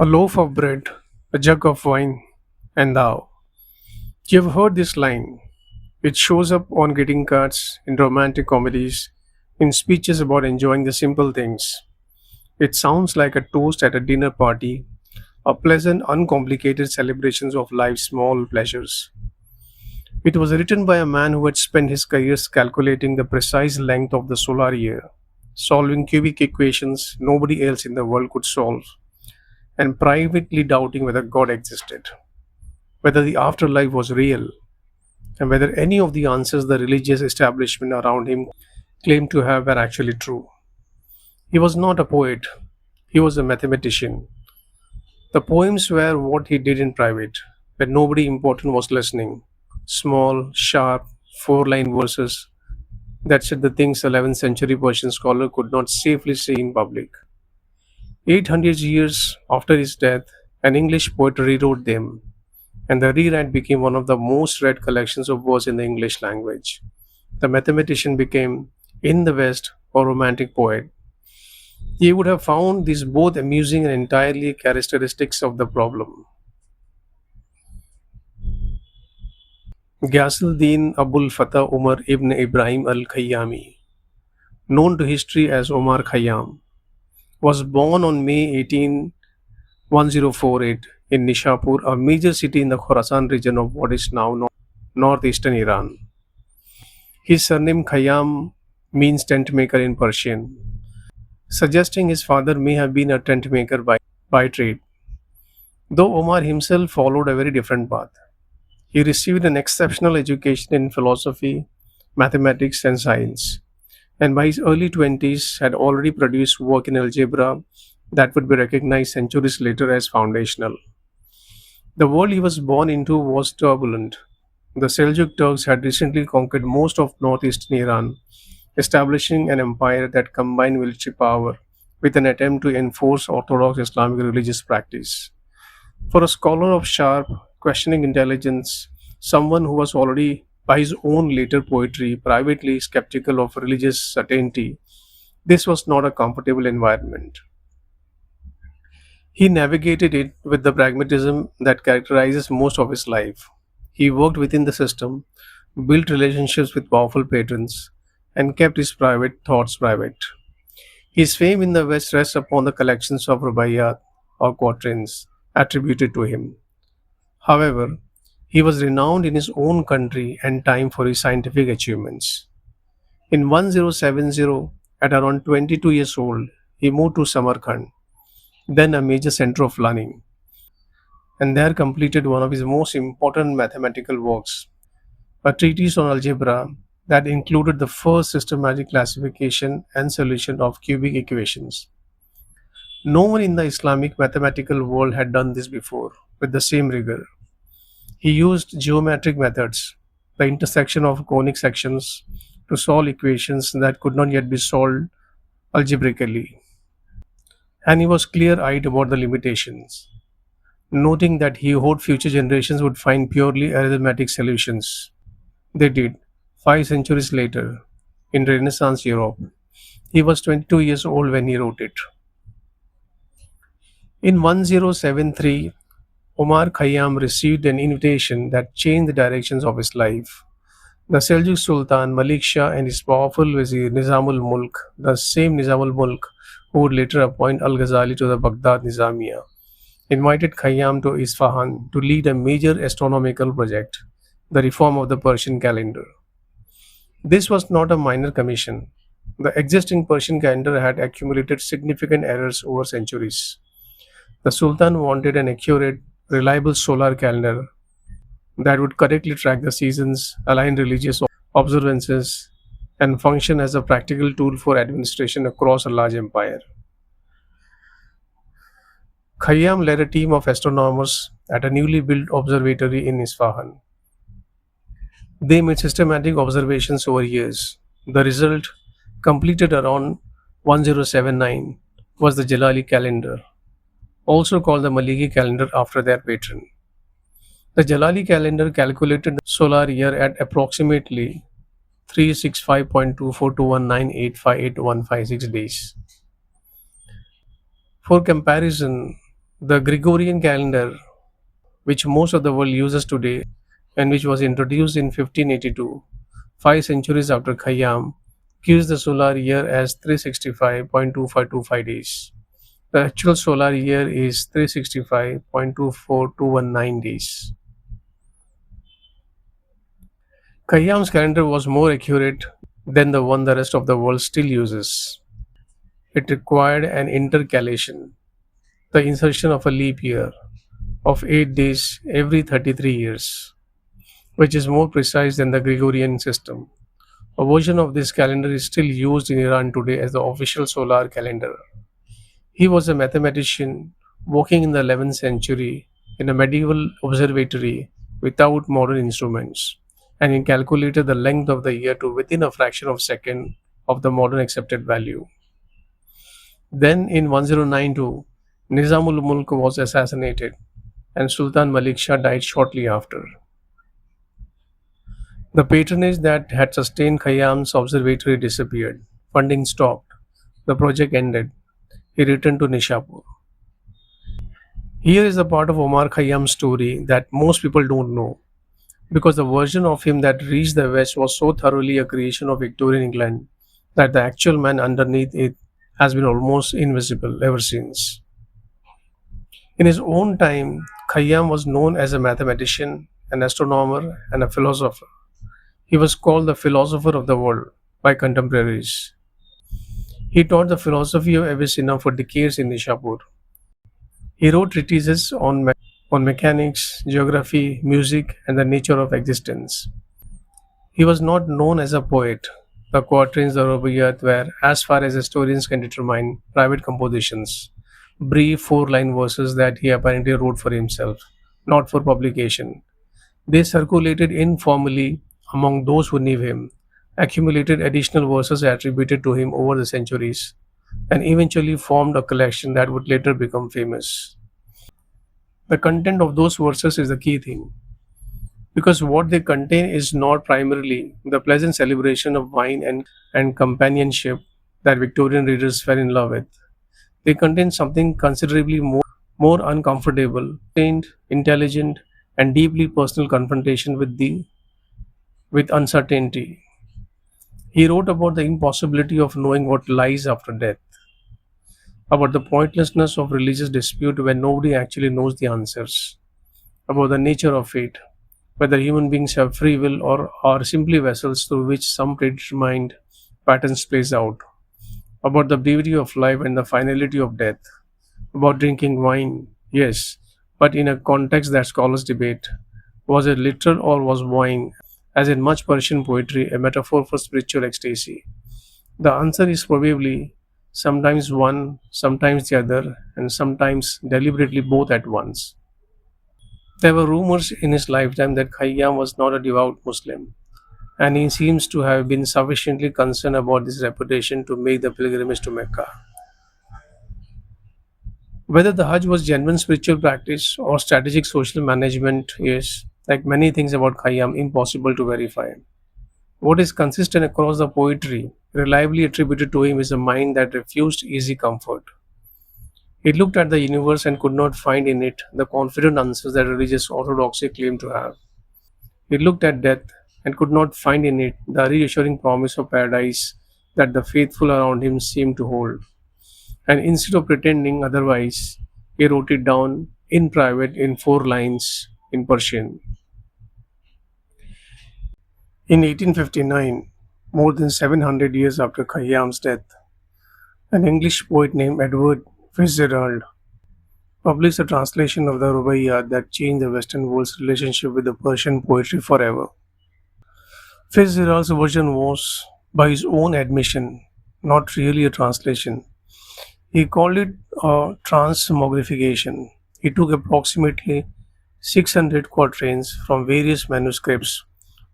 A loaf of bread, a jug of wine, and thou. You've heard this line. It shows up on greeting cards, in romantic comedies, in speeches about enjoying the simple things. It sounds like a toast at a dinner party, a pleasant, uncomplicated celebrations of life's small pleasures. It was written by a man who had spent his careers calculating the precise length of the solar year, solving cubic equations nobody else in the world could solve, and privately doubting whether God existed, whether the afterlife was real, and whether any of the answers the religious establishment around him claimed to have were actually true. He was not a poet, he was a mathematician. The poems were what he did in private, when nobody important was listening. Small, sharp, four-line verses that said the things 11th century Persian scholar could not safely say in public. 800 years after his death, an English poet rewrote them, and the rewrite became one of the most read collections of verse in the English language. The mathematician became, in the West, a romantic poet. He would have found these both amusing and entirely characteristics of the problem. Ghassuddin Abul Fatah Umar ibn Ibrahim al Khayyami, known to history as Omar Khayyam, was born on May 18, 1048 in Nishapur, a major city in the Khorasan region of what is now northeastern Iran. His surname Khayyam means tent maker in Persian, suggesting his father may have been a tent maker by trade, though Omar himself followed a very different path. He received an exceptional education in philosophy, mathematics, and science, and by his early 20s had already produced work in algebra that would be recognized centuries later as foundational. The world he was born into was turbulent. The Seljuk Turks had recently conquered most of northeastern Iran, establishing an empire that combined military power with an attempt to enforce orthodox Islamic religious practice. For a scholar of sharp, questioning intelligence, someone who was already, by his own later poetry, privately skeptical of religious certainty, this was not a comfortable environment. He navigated it with the pragmatism that characterizes most of his life. He worked within the system, built relationships with powerful patrons, and kept his private thoughts private. His fame in the West rests upon the collections of rubaiyat or quatrains attributed to him. However, he was renowned in his own country and time for his scientific achievements. In 1070, at around 22 years old, he moved to Samarkand, then a major center of learning, and there completed one of his most important mathematical works, a treatise on algebra that included the first systematic classification and solution of cubic equations. No one in the Islamic mathematical world had done this before with the same rigor. He used geometric methods, the intersection of conic sections, to solve equations that could not yet be solved algebraically. And he was clear eyed about the limitations, noting that he hoped future generations would find purely arithmetic solutions. They did, 5 centuries later, in Renaissance Europe. He was 22 years old when he wrote it. In 1073, Omar Khayyam received an invitation that changed the directions of his life. The Seljuk Sultan Malik Shah and his powerful vizier Nizamul Mulk, the same Nizamul Mulk who would later appoint Al Ghazali to the Baghdad Nizamiya, invited Khayyam to Isfahan to lead a major astronomical project, the reform of the Persian calendar. This was not a minor commission. The existing Persian calendar had accumulated significant errors over centuries. The Sultan wanted an accurate, reliable solar calendar that would correctly track the seasons, align religious observances, and function as a practical tool for administration across a large empire. Khayyam led a team of astronomers at a newly built observatory in Isfahan. They made systematic observations over years. The result, completed around 1079, was the Jalali calendar, also called the Maliki calendar after their patron. The Jalali calendar calculated the solar year at approximately 365.24219858.156 days. For comparison, The Gregorian calendar, which most of the world uses today and which was introduced in 1582, 5 centuries after Khayyam, gives the solar year as 365.2525 days. The actual solar year is 365.24219 days. Khayyam's calendar was more accurate than the one the rest of the world still uses. It required an intercalation, the insertion of a leap year, of 8 days every 33 years, which is more precise than the Gregorian system. A version of this calendar is still used in Iran today as the official solar calendar. He was a mathematician working in the 11th century in a medieval observatory without modern instruments, and he calculated the length of the year to within a fraction of a second of the modern accepted value. Then in 1092, Nizamul Mulk was assassinated and Sultan Malik Shah died shortly after. The patronage that had sustained Khayyam's observatory disappeared. Funding stopped. The project ended. He returned to Nishapur. Here is a part of Omar Khayyam's story that most people don't know, because the version of him that reached the West was so thoroughly a creation of Victorian England that the actual man underneath it has been almost invisible ever since. In his own time, Khayyam was known as a mathematician, an astronomer, and a philosopher. He was called the philosopher of the world by contemporaries. He taught the philosophy of Avicenna for decades in Nishapur. He wrote treatises on mechanics, geography, music, and the nature of existence. He was not known as a poet. The quatrains, the rubaiyat were, as far as historians can determine, private compositions, brief four-line verses that he apparently wrote for himself, not for publication. They circulated informally among those who knew him, accumulated additional verses attributed to him over the centuries, and eventually formed a collection that would later become famous. The content of those verses is the key thing, because what they contain is not primarily the pleasant celebration of wine and companionship that Victorian readers fell in love with. They contain something considerably more uncomfortable, intelligent, and deeply personal confrontation with uncertainty. He wrote about the impossibility of knowing what lies after death, about the pointlessness of religious dispute when nobody actually knows the answers, about the nature of fate, whether human beings have free will or are simply vessels through which some predetermined patterns plays out, about the brevity of life and the finality of death, about drinking wine, yes, but in a context that scholars debate. Was it literal or was wine, as in much Persian poetry, a metaphor for spiritual ecstasy? The answer is probably sometimes one, sometimes the other, and sometimes deliberately both at once. There were rumors in his lifetime that Khayyam was not a devout Muslim, and he seems to have been sufficiently concerned about this reputation to make the pilgrimage to Mecca. Whether the Hajj was genuine spiritual practice or strategic social management is, like many things about Khayyam, impossible to verify. What is consistent across the poetry, reliably attributed to him, is a mind that refused easy comfort. He looked at the universe and could not find in it the confident answers that religious orthodoxy claimed to have. He looked at death and could not find in it the reassuring promise of paradise that the faithful around him seemed to hold. And instead of pretending otherwise, he wrote it down in private in 4 lines in Persian. In 1859, more than 700 years after Khayyam's death, an English poet named Edward Fitzgerald published a translation of the Rubaiyat that changed the Western world's relationship with the Persian poetry forever. Fitzgerald's version was, by his own admission, not really a translation. He called it a transmogrification. He took approximately 600 quatrains from various manuscripts,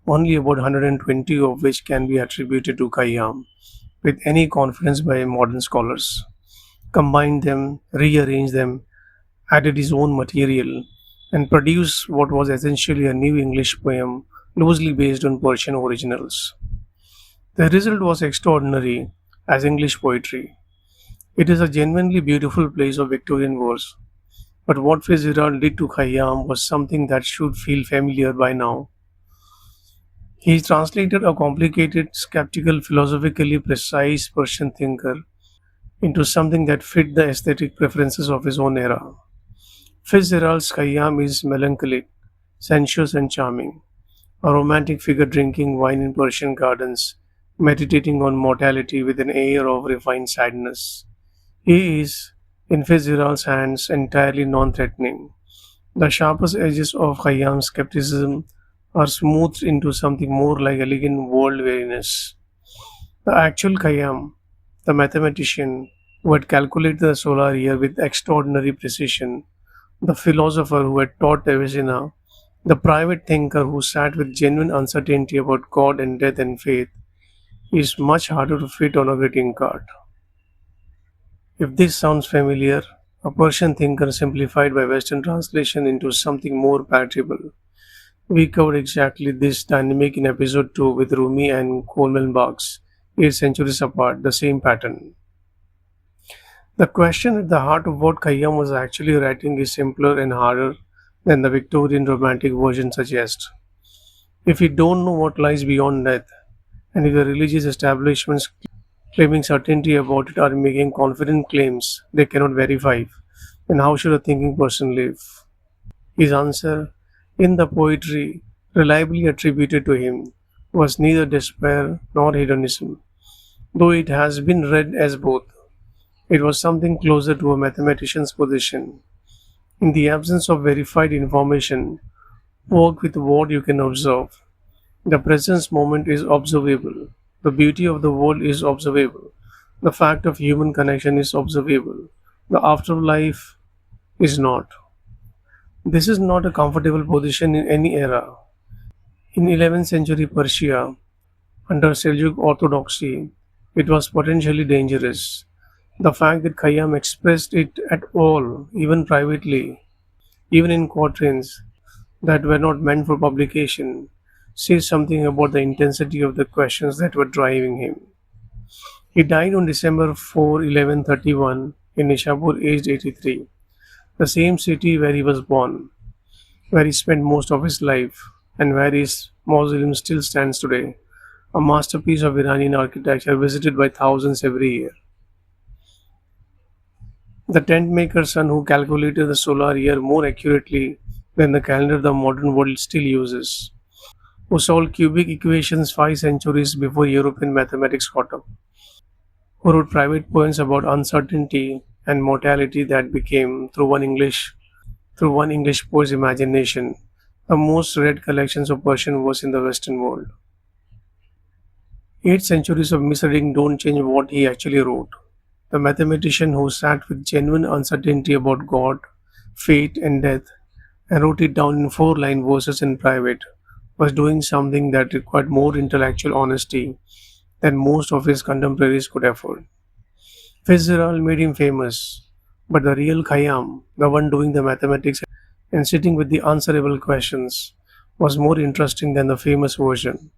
only about 120 of which can be attributed to Khayyam, with any confidence by modern scholars, combined them, rearranged them, added his own material, and produced what was essentially a new English poem loosely based on Persian originals. The result was extraordinary as English poetry. It is a genuinely beautiful place of Victorian verse, But what Fitzgerald did to Khayyam was something that should feel familiar by now. He translated a complicated, skeptical, philosophically precise Persian thinker into something that fit the aesthetic preferences of his own era. Fitzgerald's Khayyam is melancholic, sensuous, and charming, a romantic figure drinking wine in Persian gardens, meditating on mortality with an air of refined sadness. He is, in Fitzgerald's hands, entirely non threatening. The sharpest edges of Khayyam's skepticism are smoothed into something more like elegant world weariness. The actual Khayyam, the mathematician who had calculated the solar year with extraordinary precision, the philosopher who had taught Avicenna, the private thinker who sat with genuine uncertainty about God and death and faith, is much harder to fit on a greeting card. If this sounds familiar, a Persian thinker simplified by Western translation into something more palatable. We covered exactly this dynamic in episode 2 with Rumi and Coleman Barks, 8 centuries apart, the same pattern. The question at the heart of what Khayyam was actually writing is simpler and harder than the Victorian romantic version suggests. If we don't know what lies beyond death, and if the religious establishments claiming certainty about it are making confident claims they cannot verify, then how should a thinking person live? His answer, in the poetry reliably attributed to him, was neither despair nor hedonism, though it has been read as both. It was something closer to a mathematician's position. In the absence of verified information, work with what you can observe. The present moment is observable. The beauty of the world is observable. The fact of human connection is observable. The afterlife is not. This is not a comfortable position in any era. In 11th century Persia, under Seljuk orthodoxy, it was potentially dangerous. The fact that Khayyam expressed it at all, even privately, even in quatrains that were not meant for publication, says something about the intensity of the questions that were driving him. He died on December 4, 1131, in Nishapur, aged 83, the same city where he was born, where he spent most of his life, and where his mausoleum still stands today, a masterpiece of Iranian architecture visited by thousands every year. The tent maker's son who calculated the solar year more accurately than the calendar the modern world still uses, who solved cubic equations 5 centuries before European mathematics caught up, who wrote private poems about uncertainty and mortality that became, through one English poet's imagination, the most read collections of Persian verse in the Western world. 8 centuries of misreading don't change what he actually wrote. The mathematician who sat with genuine uncertainty about God, fate, and death and wrote it down in 4 line verses in private was doing something that required more intellectual honesty than most of his contemporaries could afford. Fitzgerald made him famous, but the real Khayyam, the one doing the mathematics and sitting with the answerable questions, was more interesting than the famous version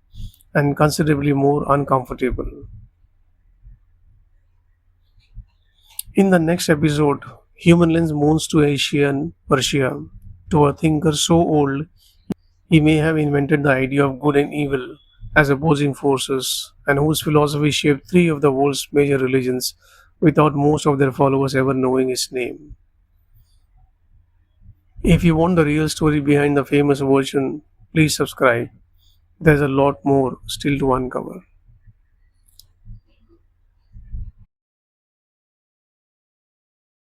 and considerably more uncomfortable. In the next episode, Human Lens moves to Asian Persia, to a thinker so old he may have invented the idea of good and evil as opposing forces, and whose philosophy shaped 3 of the world's major religions without most of their followers ever knowing his name. If you want the real story behind the famous version, please subscribe. There's a lot more still to uncover.